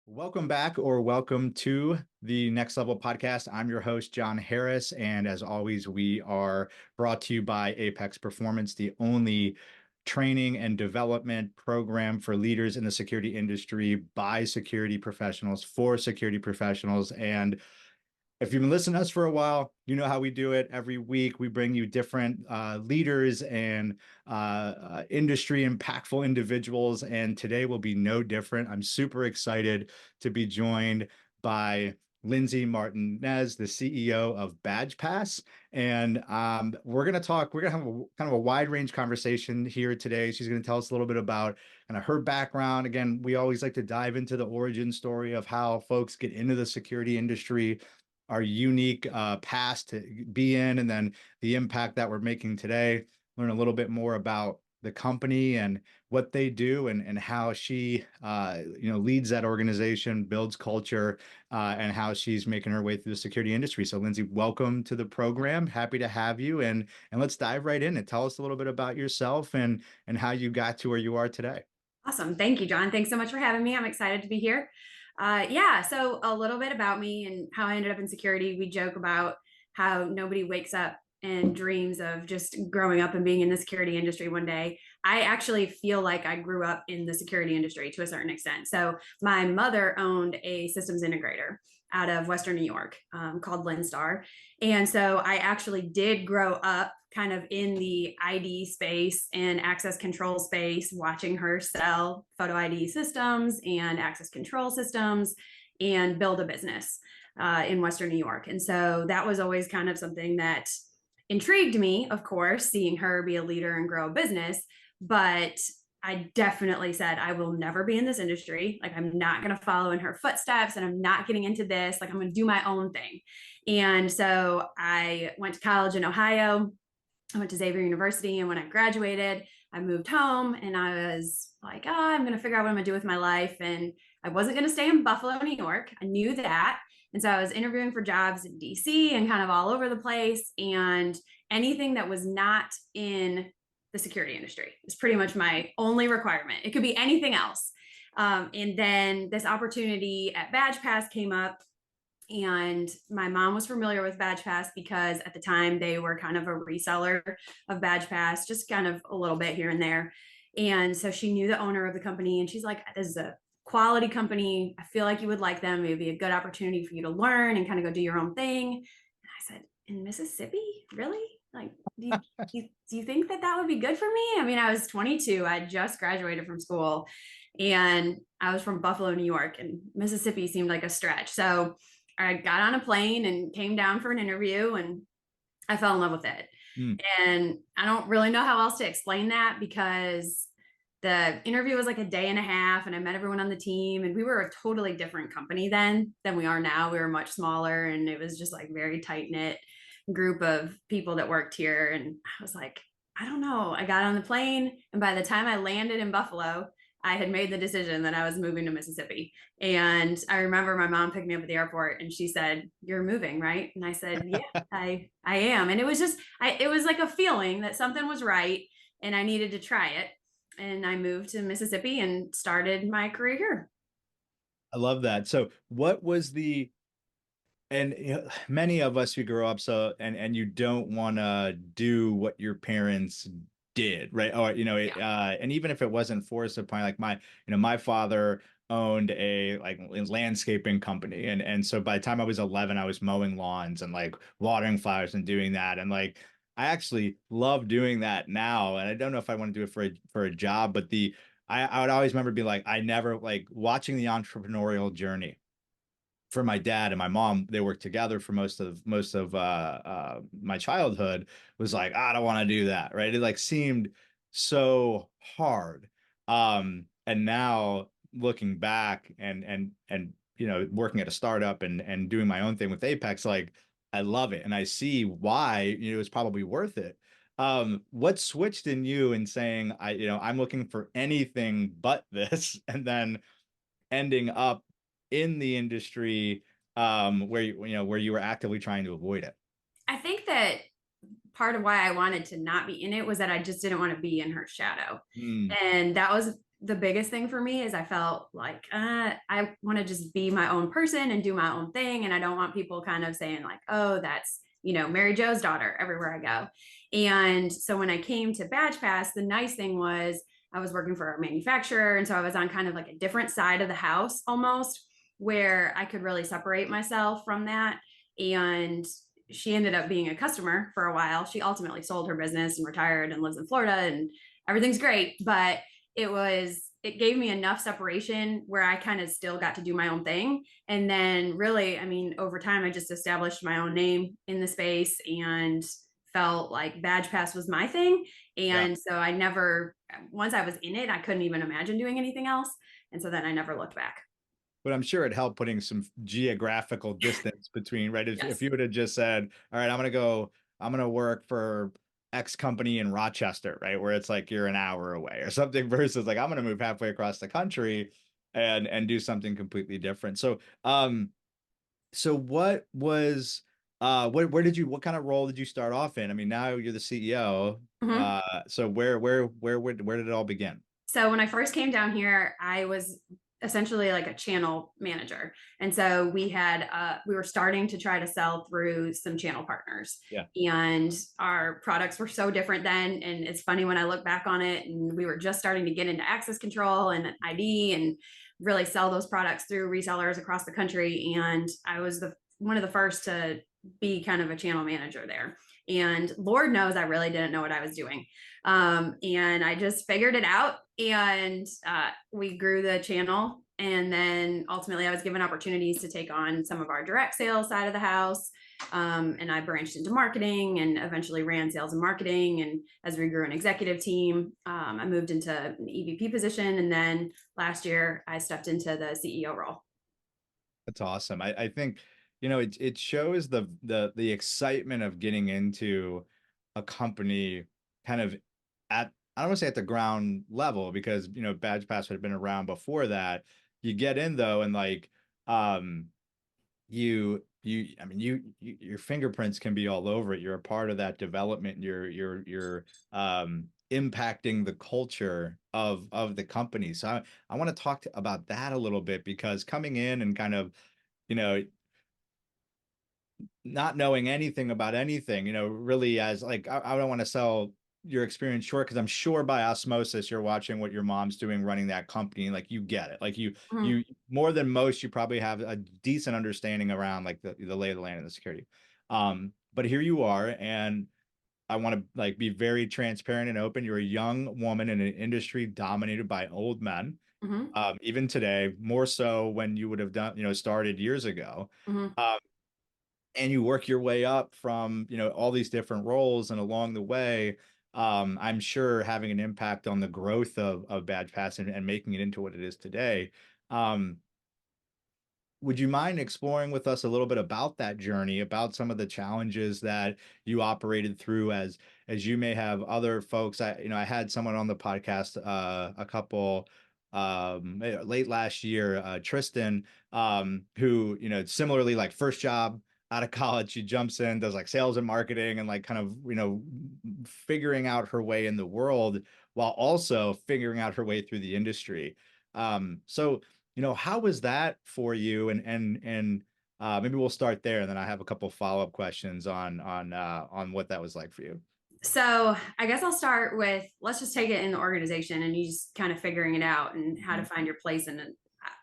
Welcome back, or welcome to the Next Level podcast. I'm your host, Jon Harris. And as always, we are brought to you by Apex Performance, the only training and development program for leaders in the security industry by security professionals for security professionals. And if you've been listening to us for a while, you know how we do it. Every week, we bring you different leaders and industry impactful individuals. And today will be no different. I'm super excited to be joined by Lindsay Martin-Nez, the CEO of Badge Pass. And we're going to have kind of a wide range conversation here today. She's going to tell us a little bit about kind of her background. Again, we always like to dive into the origin story of how folks get into the security industry, our unique past to be in, and then the impact that we're making today. Learn a little bit more about the company and what they do, and how she leads that organization, builds culture, and how she's making her way through the security industry. So Lindsay, welcome to the program. Happy to have you, and let's dive right in and tell us a little bit about yourself and how you got to where you are today. Awesome. Thank you, Jon. Thanks so much for having me. I'm excited to be here. So a little bit about me and how I ended up in security. We joke about how nobody wakes up and dreams of just growing up and being in the security industry one day. I actually feel like I grew up in the security industry to a certain extent. So my mother owned a systems integrator out of Western New York called Lindstar. And so I actually did grow up kind of in the ID space and access control space, watching her sell photo ID systems and access control systems and build a business in Western New York. And so that was always kind of something that intrigued me, of course, seeing her be a leader and grow a business. But I definitely said, I will never be in this industry. Like, I'm not going to follow in her footsteps, and I'm not getting into this. Like, I'm going to do my own thing. And so I went to college in Ohio. I went to Xavier University. And when I graduated, I moved home, and I was like, I'm going to figure out what I'm going to do with my life. And I wasn't going to stay in Buffalo, New York. I knew that. And so I was interviewing for jobs in DC and kind of all over the place. And anything that was not in the security industry is pretty much my only requirement. It could be anything else. And then this opportunity at Badge Pass came up, and my mom was familiar with Badge Pass because at the time they were kind of a reseller of Badge Pass, just kind of a little bit here and there. And so she knew the owner of the company, and she's like, this is a quality company. I feel like you would like them. It would be a good opportunity for you to learn and kind of go do your own thing. And I said, in Mississippi? Really? Like, do you think that would be good for me? I mean, I was 22. I just graduated from school, and I was from Buffalo, New York, and Mississippi seemed like a stretch. So I got on a plane and came down for an interview, and I fell in love with it. And I don't really know how else to explain that, because the interview was like a day and a half, and I met everyone on the team, and we were a totally different company then than we are now. We were much smaller, and it was just like very tight knit group of people that worked here. And I was like, I don't know. I got on the plane, and by the time I landed in Buffalo, I had made the decision that I was moving to Mississippi. And I remember my mom picked me up at the airport, and she said, "You're moving, right?" And I said, "Yeah, I am." And it was just, it was like a feeling that something was right, and I needed to try it. And I moved to Mississippi and started my career here. I love that. So what was many of us who grow up, and you don't want to do what your parents did, right? Or, and even if it wasn't forced upon, like my father owned a landscaping company. And so by the time I was 11, I was mowing lawns and like watering flowers and doing that. And like, I actually love doing that now. And I don't know if I want to do it for a job, but I would always remember being like, I never like watching the entrepreneurial journey for my dad and my mom. They worked together for most of my childhood. Was like, I don't want to do that, right? It like seemed so hard. And now looking back and working at a startup and doing my own thing with Apex, like I love it, and I see why it's probably worth it. What switched in you in saying I'm looking for anything but this, and then ending up in the industry where you were actively trying to avoid it? I think that part of why I wanted to not be in it was that I just didn't want to be in her shadow. Mm, And that was the biggest thing for me, is I felt like I want to just be my own person and do my own thing. And I don't want people kind of saying like, oh, that's, Mary Jo's daughter everywhere I go. And so when I came to Badge Pass, the nice thing was I was working for a manufacturer. And so I was on kind of like a different side of the house almost, where I could really separate myself from that. And she ended up being a customer for a while. She ultimately sold her business and retired and lives in Florida, and everything's great. But it gave me enough separation where I kind of still got to do my own thing. And then really, I mean, over time, I just established my own name in the space and felt like Badge Pass was my thing. yeah. And so I never, once I was in it, I couldn't even imagine doing anything else. And so then I never looked back. But I'm sure it helped putting some geographical distance between, right? If Yes. you would have just said, all right, I'm going to work for X company in Rochester, right? Where it's like you're an hour away or something versus like, I'm going to move halfway across the country and do something completely different. So what was, what kind of role did you start off in? I mean, now you're the CEO. Mm-hmm. So where did it all begin? So when I first came down here, I was essentially like a channel manager. And so we were starting to try to sell through some channel partners. Yeah. And our products were so different then. And it's funny when I look back on it, and we were just starting to get into access control and ID and really sell those products through resellers across the country. And I was one of the first to be kind of a channel manager there. And Lord knows I really didn't know what I was doing. And I just figured it out, and we grew the channel. And then ultimately I was given opportunities to take on some of our direct sales side of the house. And I branched into marketing and eventually ran sales and marketing. And as we grew an executive team, I moved into an EVP position. And then last year I stepped into the CEO role. That's awesome. I think, it shows the excitement of getting into a company kind of I don't want to say at the ground level because, Badge Pass had been around before that. You get in though, and like, um, I mean, your fingerprints can be all over it. You're a part of that development. You're impacting the culture of the company. So I want to talk about that a little bit because coming in and kind of, you know, not knowing anything about anything, really as like, I don't want to sell your experience short because I'm sure by osmosis you're watching what your mom's doing running that company and like you get it. Like Mhm. you more than most, you probably have a decent understanding around like the lay of the land and the security. But here you are, and I want to like be very transparent and open. You're a young woman in an industry dominated by old men. Mhm. Even today, more so when you would have done, started years ago. Mhm. Um, and you work your way up from all these different roles, and along the way, I'm sure having an impact on the growth of Badge Pass and making it into what it is today. um, would you mind exploring with us a little bit about that journey, about some of the challenges that you operated through as you may have other folks? I had someone on the podcast a couple late last year, Tristan, who, similarly, like first job out of college, she jumps in, does like sales and marketing and like kind of, figuring out her way in the world while also figuring out her way through the industry. So how was that for you? And maybe we'll start there, and then I have a couple follow-up questions on what that was like for you. So I guess I'll start with, let's just take it in the organization and you just kind of figuring it out and how to Mhm. find your place in it.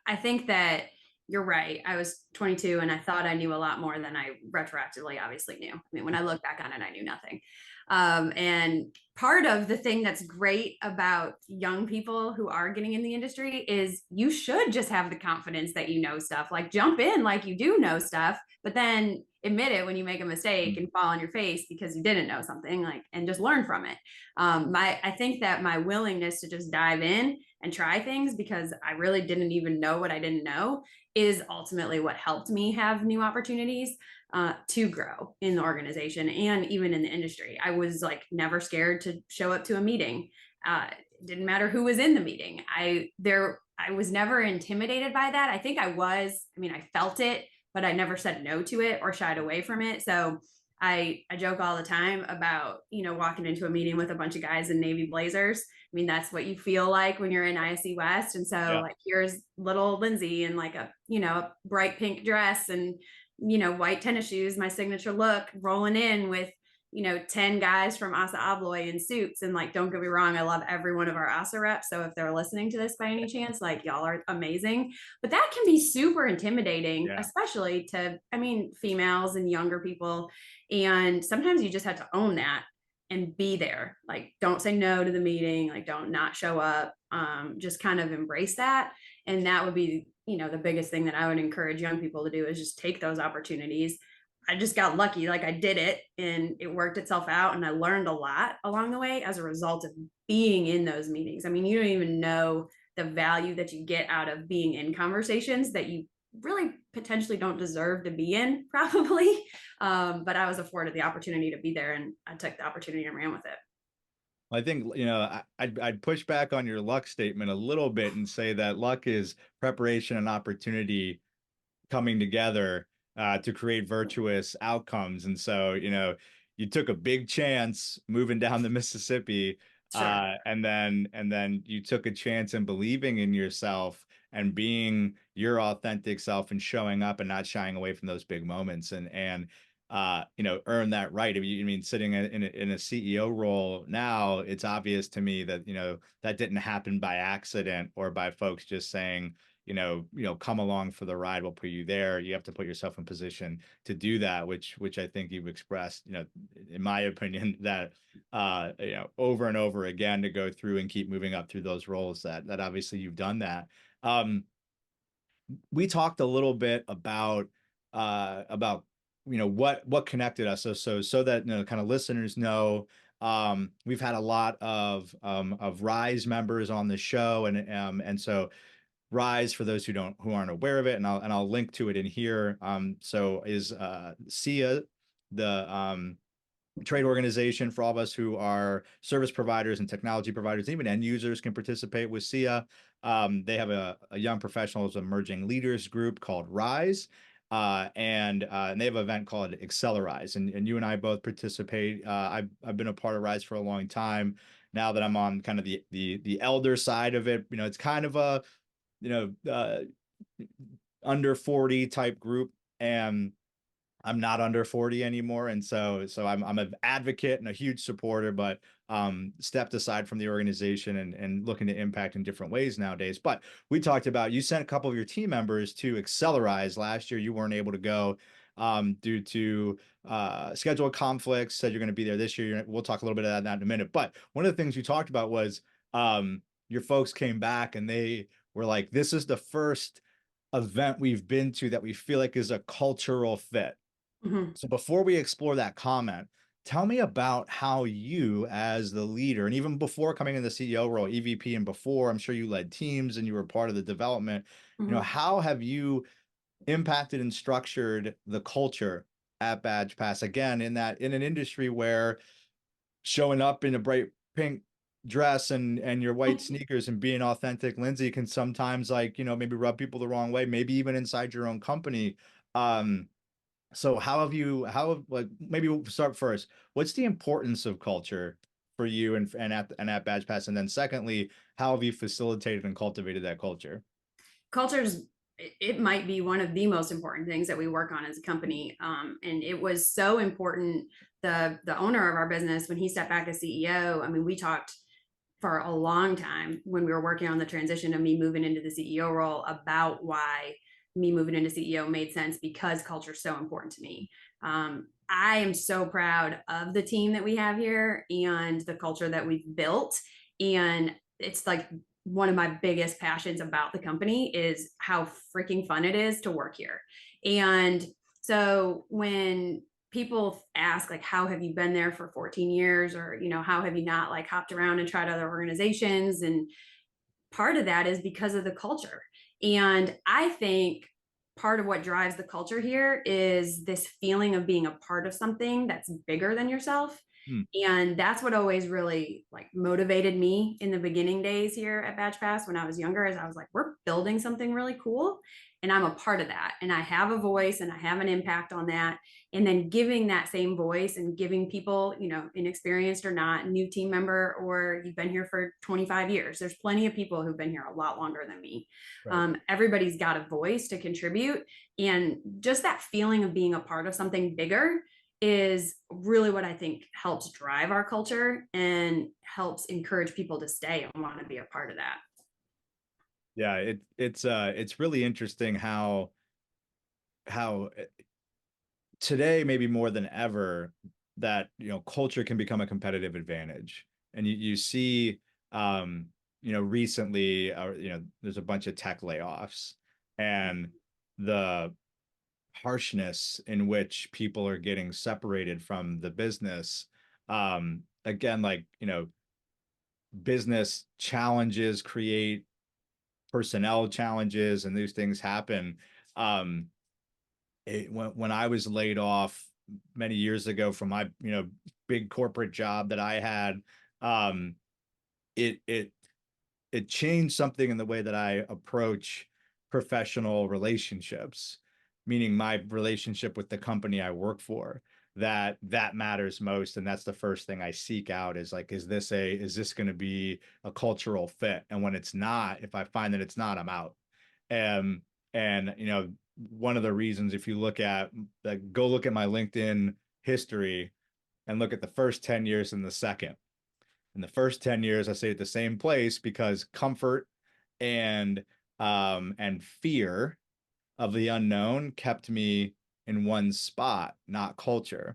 I think that you're right. I was 22 and I thought I knew a lot more than I retroactively obviously knew. I mean, when I look back on it, I knew nothing. And part of the thing that's great about young people who are getting in the industry is you should just have the confidence that you know stuff, like jump in like you do know stuff, but then admit it when you make a mistake and fall on your face because you didn't know something, like, and just learn from it. I think that my willingness to just dive in and try things because I really didn't even know what I didn't know is ultimately what helped me have new opportunities to grow in the organization and even in the industry. I was like never scared to show up to a meeting. It didn't matter who was in the meeting. I was never intimidated by that. I mean, I felt it, but I never said no to it or shied away from it. So I joke all the time about, walking into a meeting with a bunch of guys in Navy blazers. I mean, that's what you feel like when you're in ISC West. And so Yeah. like, here's little Lindsay in like a bright pink dress and, white tennis shoes, my signature look, rolling in with, 10 guys from Asa Abloy in suits. And like, don't get me wrong, I love every one of our Asa reps. So if they're listening to this by any chance, like y'all are amazing. But that can be super intimidating, Yeah. especially to, females and younger people. And sometimes you just have to own that and be there. Like, don't say no to the meeting, like, don't not show up. Just kind of embrace that. And that would be, the biggest thing that I would encourage young people to do is just take those opportunities. I just got lucky. Like I did it and it worked itself out. And I learned a lot along the way as a result of being in those meetings. I mean, you don't even know the value that you get out of being in conversations that you really potentially don't deserve to be in, probably. But I was afforded the opportunity to be there and I took the opportunity and ran with it. I think, I'd push back on your luck statement a little bit and say that luck is preparation and opportunity coming together to create virtuous outcomes. And so, you took a big chance moving down the Mississippi, Sure. and then you took a chance in believing in yourself and being your authentic self and showing up and not shying away from those big moments and earn that right. I mean, sitting in a CEO role now, it's obvious to me that, that didn't happen by accident or by folks just saying, come along for the ride. We'll put you there. You have to put yourself in position to do that, which I think you've expressed, in my opinion, that, over and over again to go through and keep moving up through those roles that obviously you've done that. We talked a little bit about what connected us, so that kind of listeners know. We've had a lot of Rise members on the show, and so Rise, for those who aren't aware of it, and I'll link to it in here. So is SIA, the trade organization for all of us who are service providers and technology providers, even end users can participate with SIA. They have a young professionals emerging leaders group called Rise. And they have an event called Accelerize, and you and I both participate. I've been a part of Rise for a long time. Now that I'm on kind of the elder side of it, it's kind of a under 40 type group, and I'm not under 40 anymore. And so I'm an advocate and a huge supporter, but stepped aside from the organization and looking to impact in different ways nowadays. But we talked about, you sent a couple of your team members to Accelerize last year. You weren't able to go due to schedule conflicts, said you're going to be there this year. We'll talk a little bit about that in a minute. But one of the things you talked about was your folks came back and they were like, this is the first event we've been to that we feel like is a cultural fit. Mm-hmm. So before we explore that comment, tell me about how you, as the leader, and even before coming in the CEO role, EVP, and before, I'm sure you led teams and you were part of the development. Mm-hmm. How have you impacted and structured the culture at Badge Pass? Again, in an industry where showing up in a bright pink dress and your white sneakers and being authentic Lindsay can sometimes, like, maybe rub people the wrong way, maybe even inside your own company. So like, maybe we'll start first. What's the importance of culture for you and at Badge Pass? And then secondly, how have you facilitated and cultivated that culture? Culture's it might be one of the most important things that we work on as a company. And it was so important. The owner of our business, when he stepped back as CEO, I mean, we talked for a long time when we were working on the transition of me moving into the CEO role about why me moving into CEO made sense, because culture is so important to me. I am so proud of the team that we have here and the culture that we've built. And it's like one of my biggest passions about the company is how freaking fun it is to work here. And so when people ask like, how have you been there for 14 years, or how have you not like hopped around and tried other organizations? And part of that is because of the culture. And I think part of what drives the culture here is this feeling of being a part of something that's bigger than yourself. Hmm. And that's what always really like motivated me in the beginning days here at Badge Pass when I was younger, is I was like, we're building something really cool and I'm a part of that. And I have a voice and I have an impact on that. And then giving that same voice and giving people, you know, inexperienced or not, new team member, or you've been here for 25 years. There's plenty of people who've been here a lot longer than me. Right. Everybody's got a voice to contribute. And just that feeling of being a part of something bigger is really what I think helps drive our culture and helps encourage people to stay and want to be a part of that. Yeah, it's really interesting how today, maybe more than ever, that culture can become a competitive advantage. And you see, recently, there's a bunch of tech layoffs, and the harshness in which people are getting separated from the business. Again, like, business challenges create personnel challenges, and these things happen. Um, when I was laid off many years ago from my big corporate job that I had, um, it it it changed something in the way that I approach professional relationships, meaning my relationship with the company I work for. That matters most, and that's the first thing I seek out, is like, is this going to be a cultural fit? And when it's not, if I find that it's not, I'm out. And one of the reasons, if you look at, like, go look at my LinkedIn history and look at the first 10 years and the second. In the first 10 years, I stayed at the same place because comfort and and fear of the unknown kept me in one spot, not culture.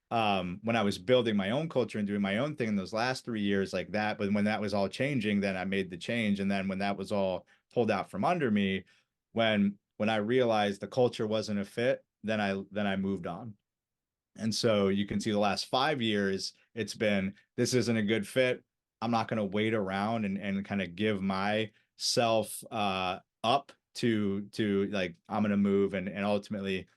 When I was building my own culture and doing my own thing in those last 3 years, like that, but when that was all changing, then I made the change. And then when that was all pulled out from under me, when I realized the culture wasn't a fit, then I moved on. And so you can see the last 5 years, it's been, this isn't a good fit. I'm not going to wait around and kind of give myself up to like, I'm going to move and ultimately,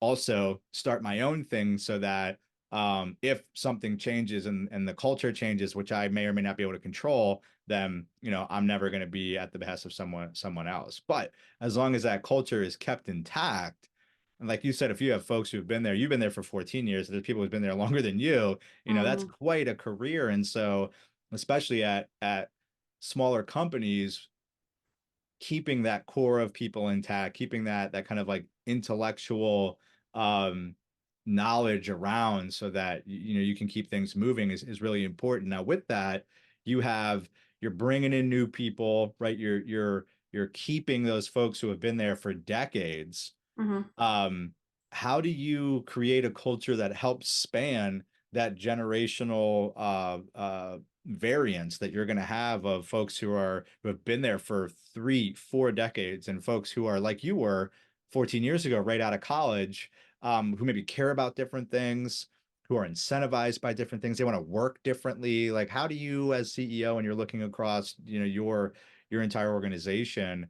also start my own thing, so that if something changes and the culture changes, which I may or may not be able to control, then I'm never going to be at the behest of someone else. But as long as that culture is kept intact, and like you said, if you have folks who've been there, you've been there for 14 years, there's people who've been there longer than you, that's Mm. quite a career. And so, especially at smaller companies, keeping that core of people intact, keeping that kind of like intellectual um knowledge around, so that you can keep things moving, is really important. Now, with that, you're bringing in new people, right? You're keeping those folks who have been there for decades. Mhm. um, how do you create a culture that helps span that generational variance that you're going to have of folks who have been there for 3, 4 decades, and folks who are like you were 14 years ago, right out of college, who maybe care about different things, who are incentivized by different things, they want to work differently. Like, how do you, as CEO, and you're looking across, your entire organization,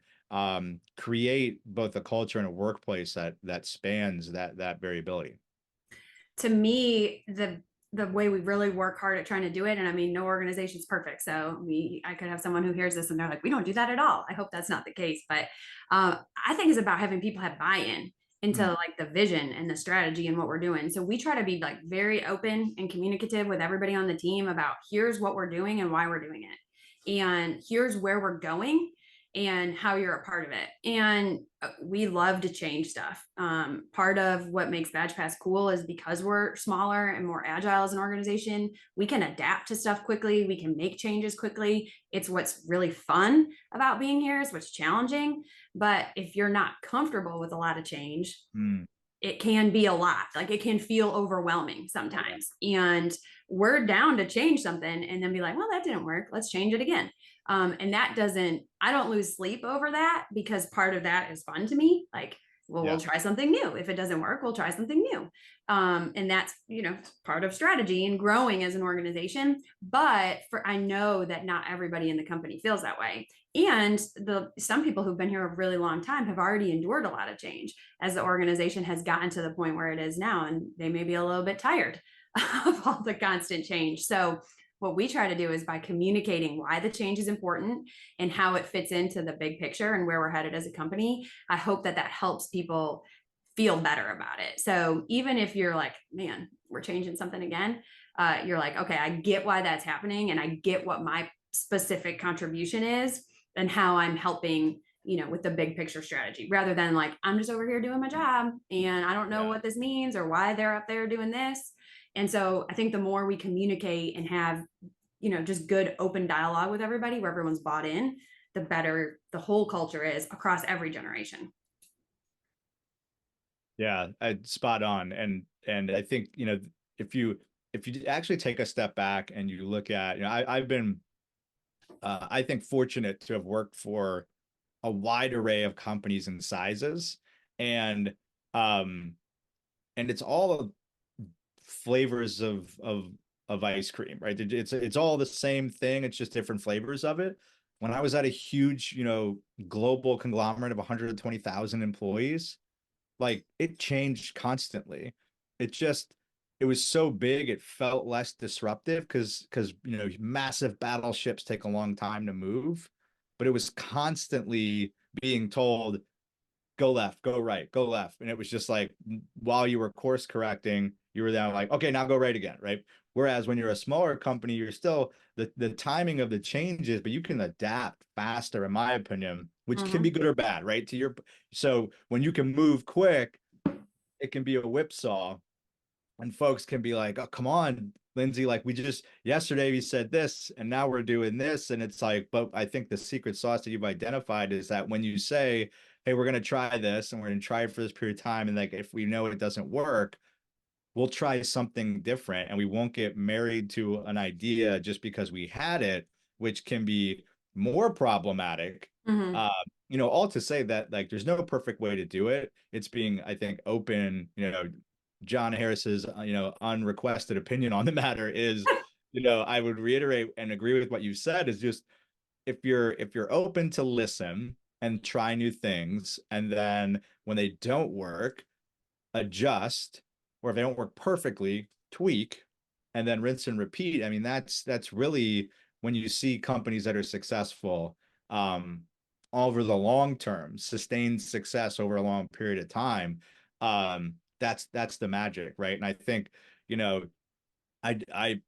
create both a culture and a workplace that spans that variability? To me, the way we really work hard at trying to do it, and I mean, no organization is perfect. So I could have someone who hears this and they're like, we don't do that at all. I hope that's not the case. But I think it's about having people have buy-in into Mm, like the vision and the strategy and what we're doing. So we try to be like very open and communicative with everybody on the team about here's what we're doing and why we're doing it. And here's where we're going and how you're a part of it. And we love to change stuff. Part of what makes Badge Pass cool is because we're smaller and more agile as an organization, we can adapt to stuff quickly. We can make changes quickly. It's what's really fun about being here, is what's challenging. But if you're not comfortable with a lot of change, mm, it can be a lot. Like it can feel overwhelming yeah, sometimes. And we're down to change something and then be like, well, that didn't work. Let's change it again. And that doesn't, I don't lose sleep over that, because part of that is fun to me. Like, well, we'll yeah, try something new. If it doesn't work, we'll try something new. And that's, part of strategy and growing as an organization. But I know that not everybody in the company feels that way. And some people who've been here a really long time have already endured a lot of change as the organization has gotten to the point where it is now, and they may be a little bit tired of all the constant change. So what we try to do is by communicating why the change is important and how it fits into the big picture and where we're headed as a company, I hope that that helps people feel better about it. So even if you're like, man, we're changing something again, you're like, okay, I get why that's happening and I get what my specific contribution is and how I'm helping, with the big picture strategy, rather than like, I'm just over here doing my job and I don't know what this means or why they're up there doing this. And so I think the more we communicate and have, just good open dialogue with everybody where everyone's bought in, the better the whole culture is across every generation. Yeah, spot on. And I think, if you actually take a step back and you look at, I've been I think fortunate to have worked for a wide array of companies and sizes, and um and it's all flavors of ice cream, right? It's all the same thing. It's just different flavors of it. When I was at a huge, global conglomerate of 120,000 employees, like it changed constantly. It just it was so big, it felt less disruptive because massive battleships take a long time to move, but it was constantly being told go left, go right, go left. And it was just like while you were course correcting, you were then like, okay, now go right again, right? Whereas when you're a smaller company, you're still the timing of the changes, but you can adapt faster, in my opinion, which can be good or bad, right? So when you can move quick, it can be a whipsaw. And folks can be like, oh, come on, Lindsay, like we just yesterday we said this and now we're doing this. And it's like, but I think the secret sauce that you've identified is that when you say, hey, we're going to try this and we're going to try it for this period of time, and like if we know it doesn't work, we'll try something different, and we won't get married to an idea just because we had it, which can be more problematic. Mm-hmm. All to say that like there's no perfect way to do it. It's being, I think, open. Jon Harris's unrequested opinion on the matter is, I would reiterate and agree with what you said, is just if you're open to listen and try new things, and then when they don't work, adjust, or if they don't work perfectly, tweak, and then rinse and repeat. I mean, that's really when you see companies that are successful over the long term, sustained success over a long period of time. That's the magic, right? And I think, I I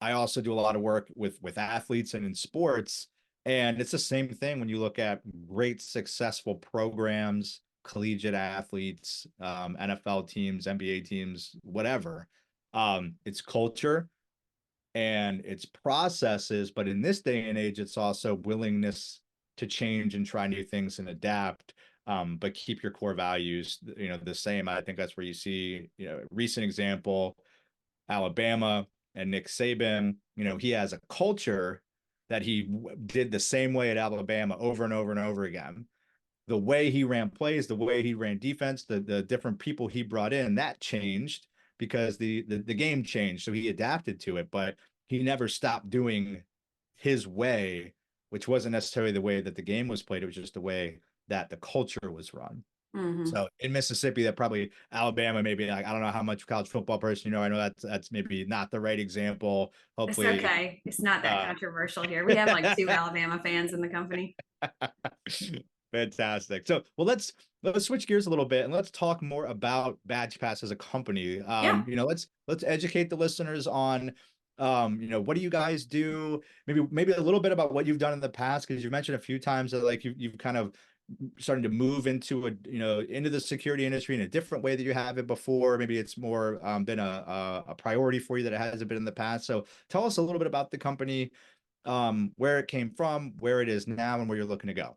I also do a lot of work with athletes and in sports, and it's the same thing when you look at great successful programs, collegiate athletes, NFL teams, NBA teams, whatever. It's culture and it's processes, but in this day and age, it's also willingness to change and try new things and adapt, but keep your core values, the same. I think that's where you see, recent example, Alabama and Nick Saban. He has a culture that he did the same way at Alabama over and over and over again. The way he ran plays, the way he ran defense, the different people he brought in, that changed because the game changed. So he adapted to it, but he never stopped doing his way, which wasn't necessarily the way that the game was played. It was just the way that the culture was run. Mm-hmm. So in Mississippi, that probably Alabama, maybe like I don't know how much college football person I know that's maybe not the right example. It's Hopefully, okay. It's not that controversial here. We have like 2 Alabama fans in the company. fantastic. So, well, let's switch gears a little bit and let's talk more about Badge Pass as a company. Yeah. Let's educate the listeners on, what do you guys do? Maybe a little bit about what you've done in the past, because you mentioned a few times that like you've kind of starting to move into into the security industry in a different way that you haven't before. Maybe it's more been a priority for you that it hasn't been in the past. So tell us a little bit about the company, where it came from, where it is now, and where you're looking to go.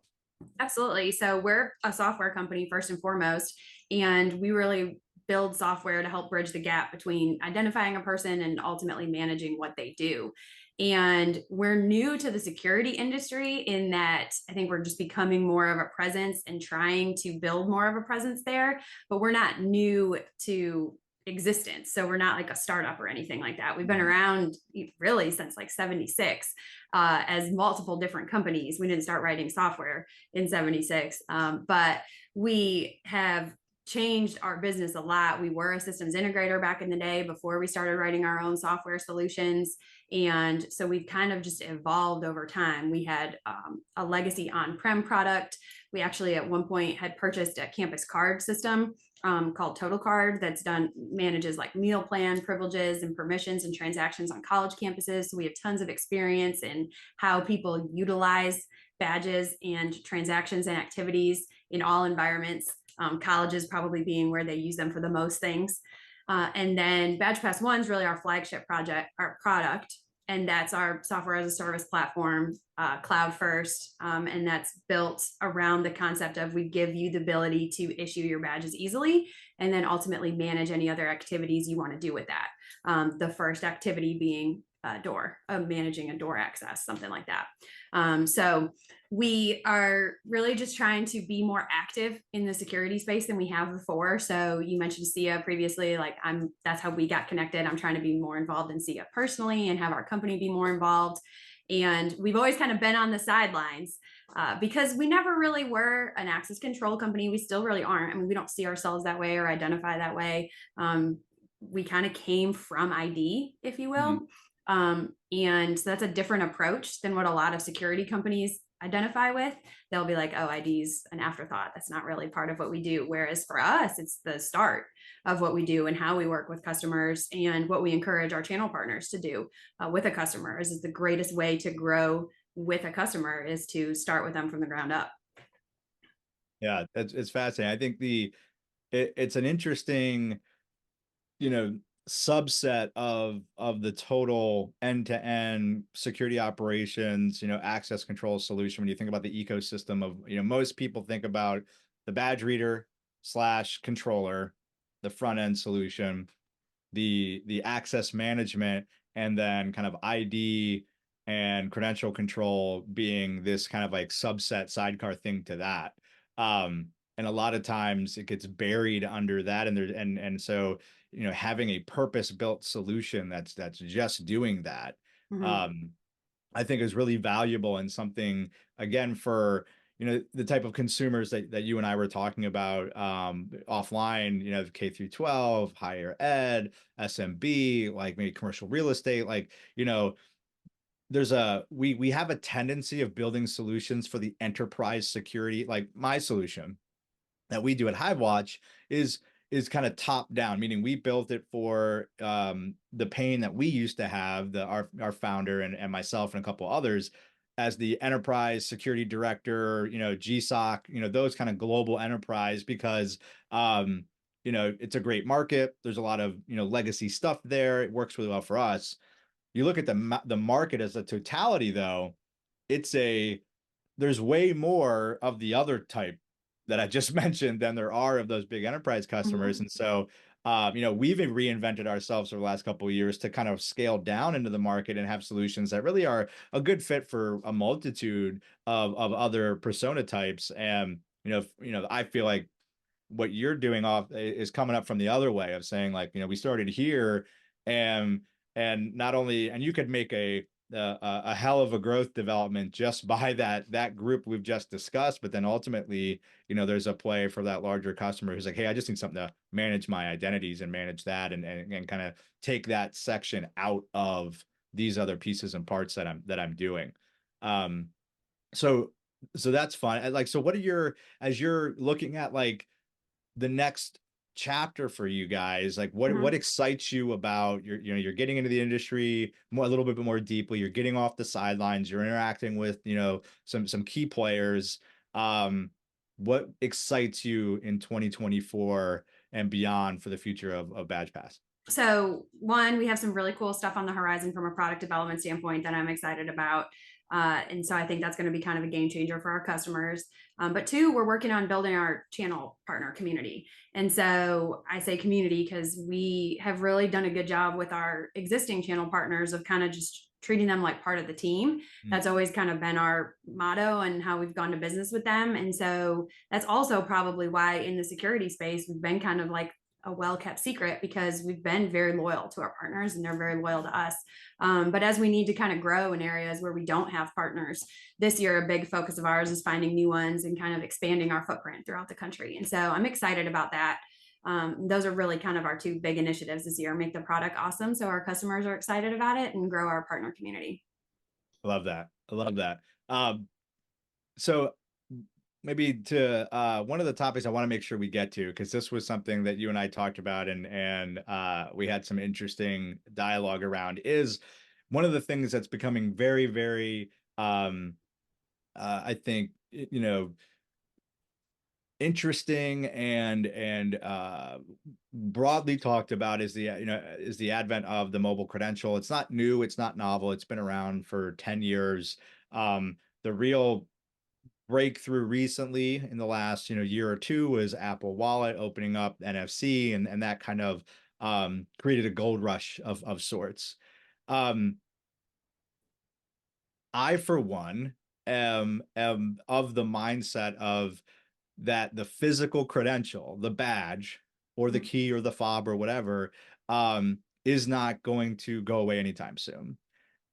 Absolutely. So we're a software company first and foremost, and we really build software to help bridge the gap between identifying a person and ultimately managing what they do. And we're new to the security industry in that I think we're just becoming more of a presence and trying to build more of a presence there, but we're not new to existence. So we're not like a startup or anything like that. We've been around really since like 76 as multiple different companies. We didn't start writing software in 76, but we have changed our business a lot. We were a systems integrator back in the day before we started writing our own software solutions. And so we've kind of just evolved over time. We had a legacy on-prem product. We actually at one point had purchased a campus card system called Total Card that's manages like meal plan privileges and permissions and transactions on college campuses. So we have tons of experience in how people utilize badges and transactions and activities in all environments. Colleges probably being where they use them for the most things. And then Badge Pass One is really our flagship our product. And that's our software as a service platform, cloud first. And that's built around the concept of we give you the ability to issue your badges easily and then ultimately manage any other activities you want to do with that. The first activity being managing a door access, something like that. So we are really just trying to be more active in the security space than we have before. So you mentioned SIA previously, that's how we got connected. I'm trying to be more involved in SIA personally and have our company be more involved. And we've always kind of been on the sidelines because we never really were an access control company. We still really aren't. I mean, we don't see ourselves that way or identify that way. We kind of came from ID, if you will. And so that's a different approach than what a lot of security companies identify with. They'll be like, oh, ID's an afterthought. That's not really part of what we do. Whereas for us, it's the start of what we do and how we work with customers and what we encourage our channel partners to do with a customer. Is the greatest way to grow with a customer is to start with them from the ground up. Yeah, it's fascinating. I think it's an interesting, subset of the total end-to-end security operations, access control solution. When you think about the ecosystem of, most people think about the badge reader / controller, the front end solution, the access management, and then kind of ID and credential control being this kind of like subset sidecar thing to that. And a lot of times it gets buried under that. And so, having a purpose-built solution that's just doing that, I think is really valuable and something, again, for, the type of consumers that you and I were talking about offline, K through 12, higher ed, SMB, like maybe commercial real estate, like, we have a tendency of building solutions for the enterprise security. Like my solution that we do at Hivewatch is kind of top down, meaning we built it for the pain that we used to have, our founder and myself and a couple others as the enterprise security director, GSOC, those kind of global enterprise, because it's a great market. There's a lot of legacy stuff there. It works really well for us. You look at the market as a totality, though, there's way more of the other type that I just mentioned than there are of those big enterprise customers. And so, we've reinvented ourselves over the last couple of years to kind of scale down into the market and have solutions that really are a good fit for a multitude of other persona types. And, I feel like what you're doing is coming up from the other way of saying, like, we started here and not only, and you could make a hell of a growth development just by that group we've just discussed, but then ultimately, there's a play for that larger customer who's like, hey, I just need something to manage my identities and manage that and kind of take that section out of these other pieces and parts that I'm doing. So that's fun. Like, so as you're looking at like the next chapter for you guys, like what excites you about you're getting into the industry a little bit more deeply, you're getting off the sidelines, you're interacting with some key players. What excites you in 2024 and beyond for the future of Badge Pass? So one, we have some really cool stuff on the horizon from a product development standpoint that I'm excited about. And so I think that's going to be kind of a game changer for our customers. But two, we're working on building our channel partner community. And so I say community because we have really done a good job with our existing channel partners of kind of just treating them like part of the team. That's always kind of been our motto and how we've gone to business with them. And so that's also probably why in the security space, we've been kind of like a well-kept secret because we've been very loyal to our partners and they're very loyal to us. But as we need to kind of grow in areas where we don't have partners, this year, a big focus of ours is finding new ones and kind of expanding our footprint throughout the country. And so I'm excited about that. Those are really kind of our two big initiatives this year: make the product awesome so our customers are excited about it, and grow our partner community. I love that. I love that. So maybe to one of the topics I want to make sure we get to, because this was something that you and I talked about, and we had some interesting dialogue around, is one of the things that's becoming very, very I think, interesting and broadly talked about is the advent of the mobile credential. It's not new, it's not novel, it's been around for 10 years. The real breakthrough recently in the last year or two was Apple Wallet opening up NFC, and that kind of created a gold rush of sorts. I, for one, am of the mindset of that the physical credential, the badge or the key or the fob or whatever, is not going to go away anytime soon.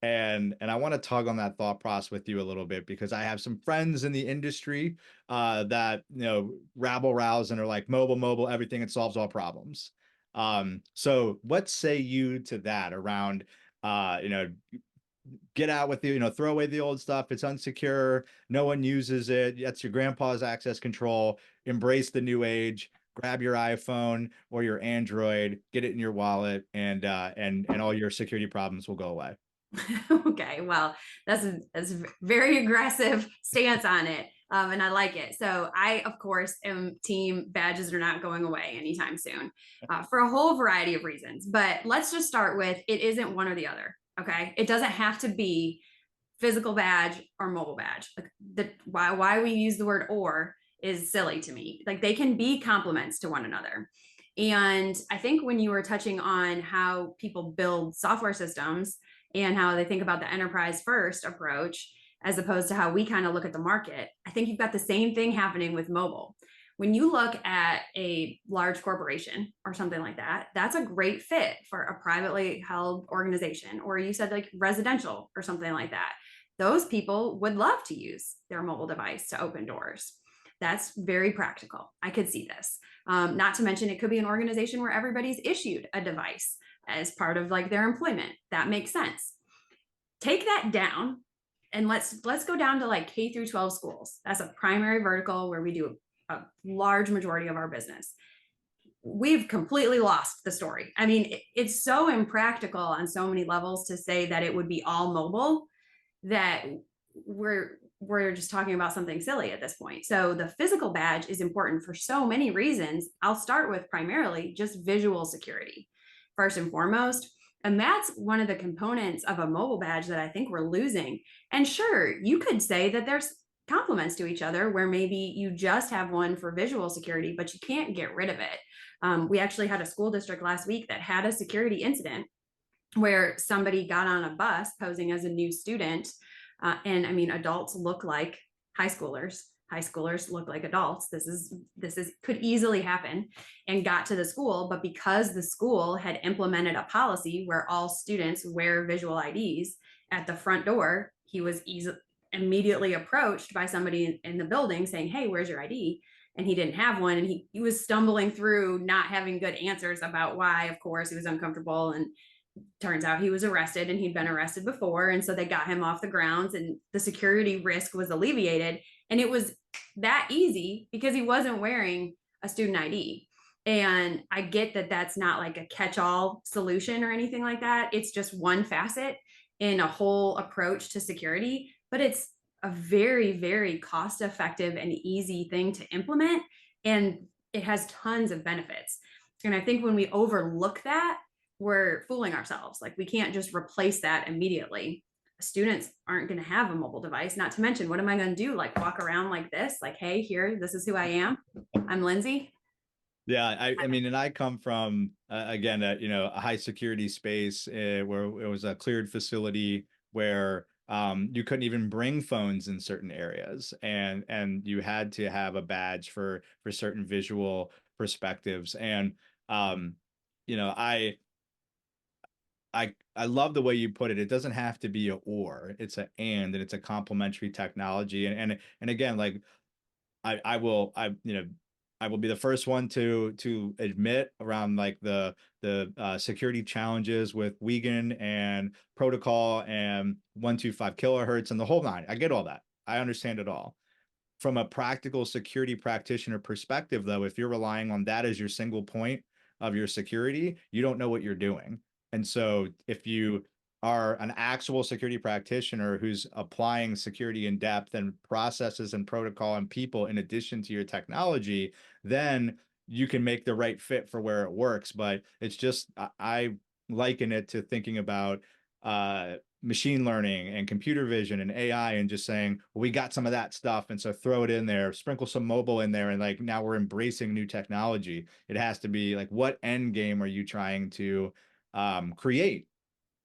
And I want to tug on that thought process with you a little bit, because I have some friends in the industry that rabble rouse and are like, mobile, everything, it solves all problems. So what say you to that around get out with throw away the old stuff, it's unsecure, no one uses it, that's your grandpa's access control, embrace the new age, grab your iPhone or your Android, get it in your wallet, and all your security problems will go away. Okay, well, that's a very aggressive stance on it, and I like it. So I, of course, am team badges are not going away anytime soon, for a whole variety of reasons. But let's just start with, it isn't one or the other. Okay, it doesn't have to be physical badge or mobile badge. Like why we use the word "or" is silly to me. Like, they can be complements to one another. And I think when you were touching on how people build software systems and how they think about the enterprise first approach, as opposed to how we kind of look at the market, I think you've got the same thing happening with mobile. When you look at a large corporation or something like that, that's a great fit for a privately held organization, or you said like residential or something like that. Those people would love to use their mobile device to open doors. That's very practical. I could see this. Not to mention, it could be an organization where everybody's issued a device as part of like their employment. That makes sense. Take that down, and let's go down to like K through 12 schools. That's a primary vertical where we do a large majority of our business. We've completely lost the story. I mean, it's so impractical on so many levels to say that it would be all mobile, that we're just talking about something silly at this point. So the physical badge is important for so many reasons. I'll start with primarily just visual security first and foremost. And that's one of the components of a mobile badge that I think we're losing. And sure, you could say that there's complements to each other, where maybe you just have one for visual security, but you can't get rid of it. We actually had a school district last week that had a security incident where somebody got on a bus posing as a new student. And I mean, adults look like high schoolers. High schoolers look like adults. This is could easily happen, and got to the school. But because the school had implemented a policy where all students wear visual IDs at the front door, he was immediately approached by somebody in the building saying, "Hey, where's your ID?" And he didn't have one, and he was stumbling through, not having good answers about why. Of course, he was uncomfortable, and turns out he was arrested, and he'd been arrested before. And so they got him off the grounds, and the security risk was alleviated. And it was that easy because he wasn't wearing a student ID. And I get that that's not like a catch-all solution or anything like that. It's just one facet in a whole approach to security, but it's a very, very cost-effective and easy thing to implement. And it has tons of benefits. And I think when we overlook that, we're fooling ourselves. Like, we can't just replace that immediately. Students aren't going to have a mobile device. Not to mention, what am I going to do? Like, walk around like this? Like, hey, here, this is who I am. I'm Lindsay. Yeah, I mean, and I come from again a high security space where it was a cleared facility where you couldn't even bring phones in certain areas, and you had to have a badge for certain visual perspectives. And um, you know, I love the way you put it. It doesn't have to be a or, it's a and it's a complementary technology. And again, like I will I will be the first one to admit around like the security challenges with Wiegand and protocol and 125 kilohertz and the whole nine. I get all that. I understand it all. From a practical security practitioner perspective, though, if you're relying on that as your single point of your security, you don't know what you're doing. And so if you are an actual security practitioner who's applying security in depth and processes and protocol and people in addition to your technology, then you can make the right fit for where it works. But it's just, I liken it to thinking about machine learning and computer vision and AI and just saying, well, we got some of that stuff. And so throw it in there, sprinkle some mobile in there. And like now we're embracing new technology. It has to be like, what end game are you trying to create?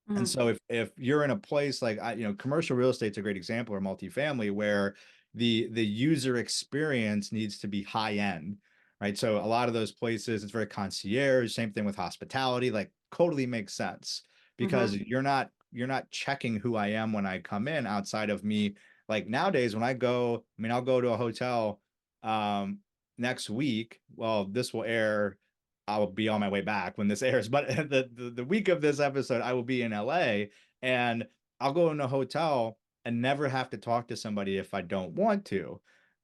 And Mhm. so if you're in a place like commercial real estate's a great example, or multifamily, where the user experience needs to be high end, right? So a lot of those places, it's very concierge. Same thing with hospitality, like totally makes sense because Mhm. you're not checking who I am when I come in outside of me. Like nowadays, when I go, I mean, I'll go to a hotel um next week. Well, this will air I'll be on my way back when this airs. But the week of this episode, I will be in LA and I'll go in a hotel and never have to talk to somebody if I don't want to.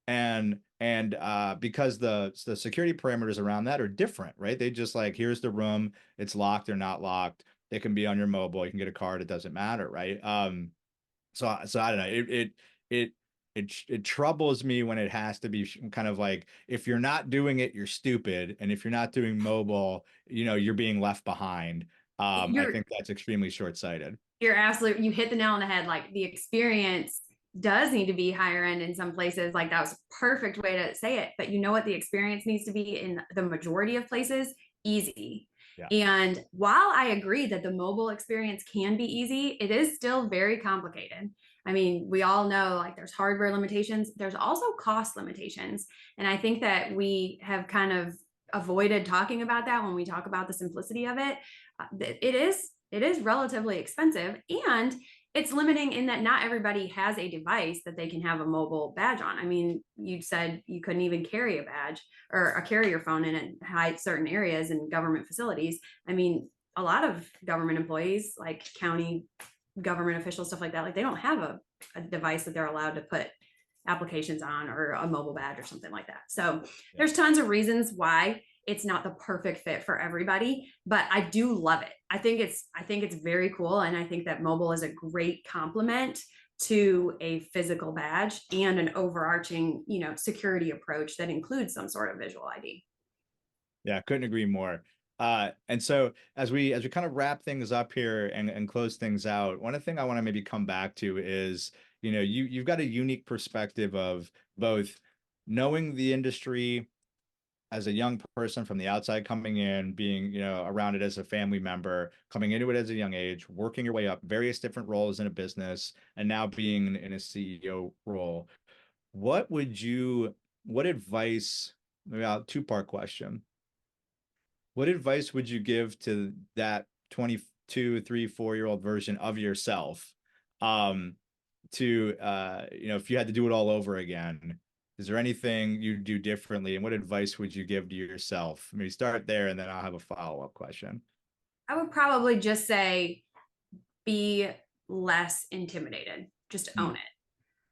And because the security parameters around that are different, right? They just like, here's the room, it's locked or not locked. It can be on your mobile, you can get a card, it doesn't matter, right? So I don't know. It troubles me when it has to be kind of like if you're not doing it, you're stupid, and if you're not doing mobile, you're being left behind. I You're think that's extremely short-sighted. you're absolutely, you hit the nail on the head. Like the experience does need to be higher end in some places. Like that was a perfect way to say it. But you know what the experience needs to be in the majority of places? Easy. Yeah. And while I agree that the mobile experience can be easy, it is still very complicated. I mean, we all know like there's hardware limitations, there's also cost limitations. And I think that we have kind of avoided talking about that when we talk about the simplicity of it. It is relatively expensive, and it's limiting in that not everybody has a device that they can have a mobile badge on. I mean, you said you couldn't even carry a badge or a carrier phone in certain areas and government facilities. I mean, a lot of government employees, like county government officials, stuff like that, like they don't have a device that they're allowed to put applications on or a mobile badge or something like that. So Yeah. there's tons of reasons why it's not the perfect fit for everybody, but I do love it. I think it's very cool, and I think that mobile is a great complement to a physical badge and an overarching, security approach that includes some sort of visual ID. Yeah, couldn't agree more. And so as we kind of wrap things up here and close things out, one thing I want to maybe come back to is, you've got a unique perspective of both knowing the industry as a young person from the outside coming in, being, around it as a family member, coming into it as a young age, working your way up, various different roles in a business, and now being in a CEO role. What would you, what advice, maybe a two-part question. What advice would you give to that 22, 3, 4-year-old version of yourself? Um, to if you had to do it all over again, is there anything you'd do differently? And what advice would you give to yourself? Maybe start there and then I'll have a follow-up question. I would probably just say be less intimidated, just Hmm. own it.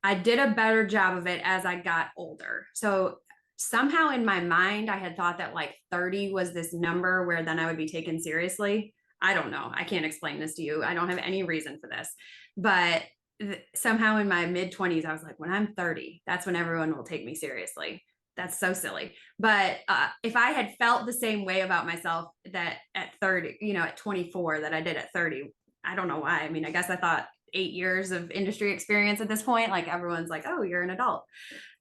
I did a better job of it as I got older. So somehow in my mind, I had thought that like 30 was this number where then I would be taken seriously. I don't know. I can't explain this to you. I don't have any reason for this. But somehow in my mid 20s, I was like, when I'm 30, that's when everyone will take me seriously. That's so silly. But if I had felt the same way about myself that at 30, at 24, that I did at 30, I don't know why. I mean, I guess I thought 8 years of industry experience at this point, like everyone's like, oh, you're an adult.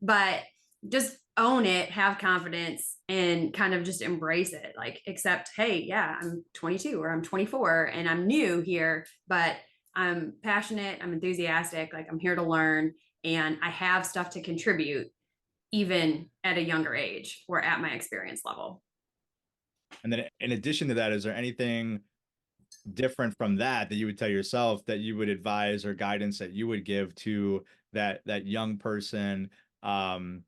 But just own it, have confidence, and kind of just embrace it. Like, accept, hey, yeah, I'm 22 or I'm 24 and I'm new here, but I'm passionate, I'm enthusiastic, like I'm here to learn, and I have stuff to contribute even at a younger age or at my experience level. And then in addition to that, is there anything different from that you would tell yourself that you would advise or guidance that you would give to that young person, um,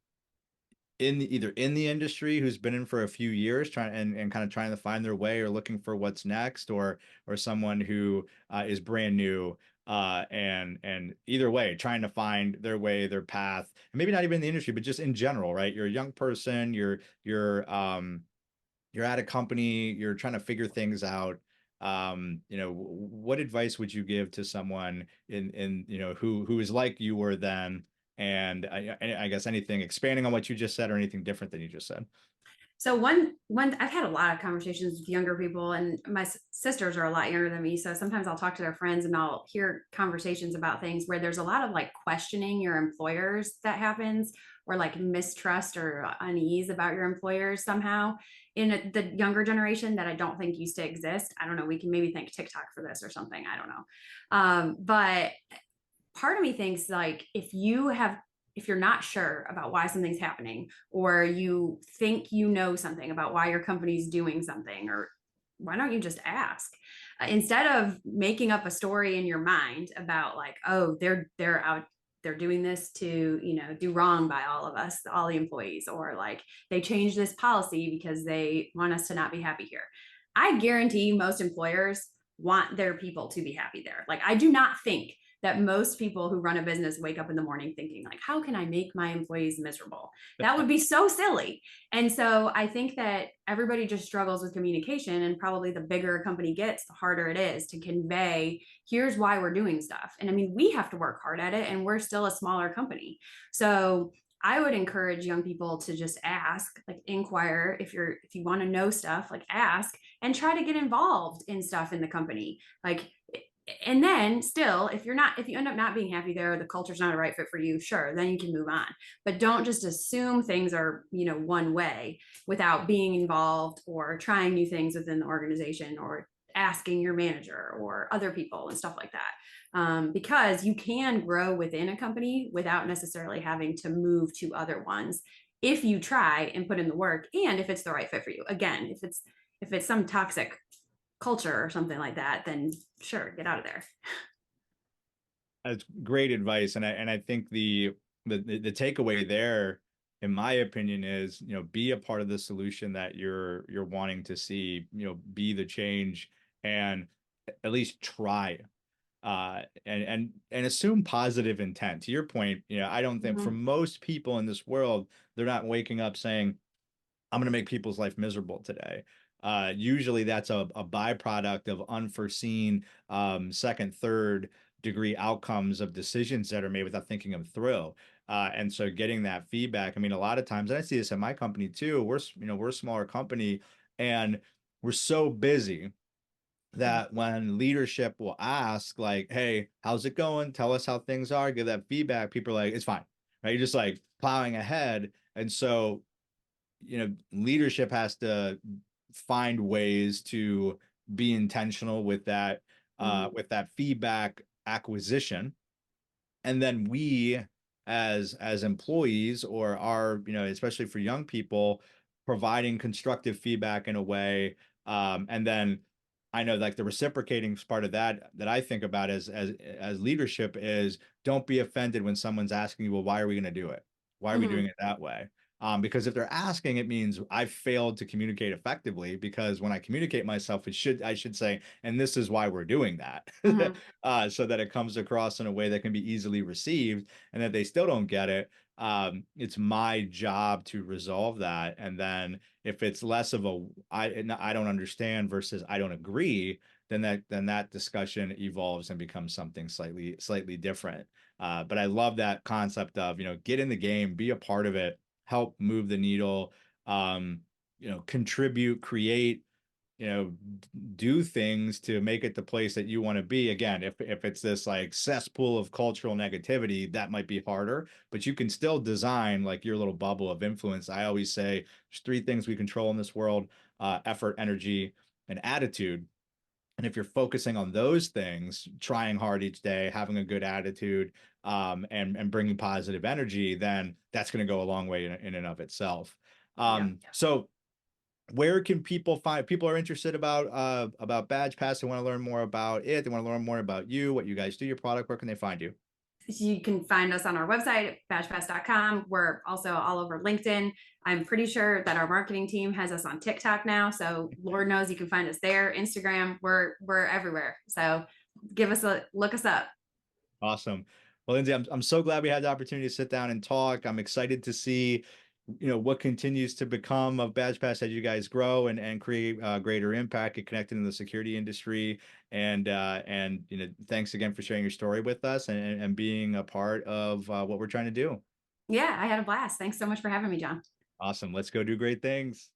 either in the industry who's been in for a few years trying and kind of trying to find their way or looking for what's next, or someone who is brand new, and either way trying to find their way, their path, and maybe not even in the industry but just in general, right? You're a young person, you're at a company, you're trying to figure things out. What advice would you give to someone who is like you were then? And I guess anything expanding on what you just said or anything different than you just said. So one I've had a lot of conversations with younger people, and my sisters are a lot younger than me. So sometimes I'll talk to their friends and I'll hear conversations about things where there's a lot of like questioning your employers that happens, or like mistrust or unease about your employers somehow in the younger generation that I don't think used to exist. I don't know. We can maybe thank TikTok for this or something. I don't know. But part of me thinks like if you're not sure about why something's happening, or you think you know something about why your company's doing something, or why don't you just ask, instead of making up a story in your mind about like, oh, they're out, they're doing this to, do wrong by all of us, all the employees, or like they changed this policy because they want us to not be happy here. I guarantee most employers want their people to be happy there. Like, I do not think that most people who run a business wake up in the morning thinking like, how can I make my employees miserable? That would be so silly. And so I think that everybody just struggles with communication, and probably the bigger a company gets, the harder it is to convey, here's why we're doing stuff. And I mean, we have to work hard at it, and we're still a smaller company. So I would encourage young people to just ask, like inquire. If you want to know stuff, like ask and try to get involved in stuff in the company. Like, and then still, if you end up not being happy there, or the culture's not a right fit for you, sure, then you can move on. But don't just assume things are, one way without being involved or trying new things within the organization, or asking your manager or other people and stuff like that. Because you can grow within a company without necessarily having to move to other ones if you try and put in the work, and if it's the right fit for you. Again, if it's some toxic culture or something like that, then sure, get out of there. That's great advice, and I think the takeaway there, in my opinion, is be a part of the solution that you're wanting to see. Be the change, and at least try, and assume positive intent. To your point, I don't think for Mm-hmm. most people in this world, they're not waking up saying, I'm going to make people's life miserable today. Usually that's a byproduct of unforeseen, second, third degree outcomes of decisions that are made without thinking them through. And so getting that feedback, I mean, a lot of times, and I see this at my company too, we're a smaller company, and we're so busy that when leadership will ask like, hey, how's it going? Tell us how things are, give that feedback. People are like, it's fine, right? You're just like plowing ahead. And so leadership has to find ways to be intentional Mm-hmm. with that feedback acquisition. And then we as employees, or our, especially for young people, providing constructive feedback in a way. And then I know like the reciprocating part of that I think about as leadership is, don't be offended when someone's asking you, well, why are we going to do it? Why are we doing Mm-hmm. it that way? Because if they're asking, it means I've failed to communicate effectively. Because when I communicate myself, I should say, and this is why we're doing that, Mm-hmm. so that it comes across in a way that can be easily received. And if they still don't get it, it's my job to resolve that. And then if it's less of a I don't understand versus I don't agree, then that discussion evolves and becomes something slightly different. But I love that concept of get in the game, be a part of it, help move the needle, contribute, create, you know, do things to make it the place that you want to be. Again, if it's this like cesspool of cultural negativity, that might be harder, but you can still design like your little bubble of influence. I always say there's three things we control in this world: effort, energy, and attitude. And if you're focusing on those things, trying hard each day, having a good attitude, and bringing positive energy, then that's going to go a long way in and of itself. Yeah. So where can people find, people are interested about Badge Pass, they want to learn more about it, they want to learn more about you, what you guys do, your product, where can they find you? You can find us on our website, badgepass.com. We're also all over LinkedIn. I'm pretty sure that our marketing team has us on TikTok now. So Lord knows you can find us there. Instagram, we're everywhere. So look us up. Awesome. Well, Lindsay, I'm so glad we had the opportunity to sit down and talk. I'm excited to see, what continues to become of Badge Pass as you guys grow and create greater impact and connected in the security industry. And thanks again for sharing your story with us and being a part of what we're trying to do. Yeah, I had a blast. Thanks so much for having me, John. Awesome. Let's go do great things.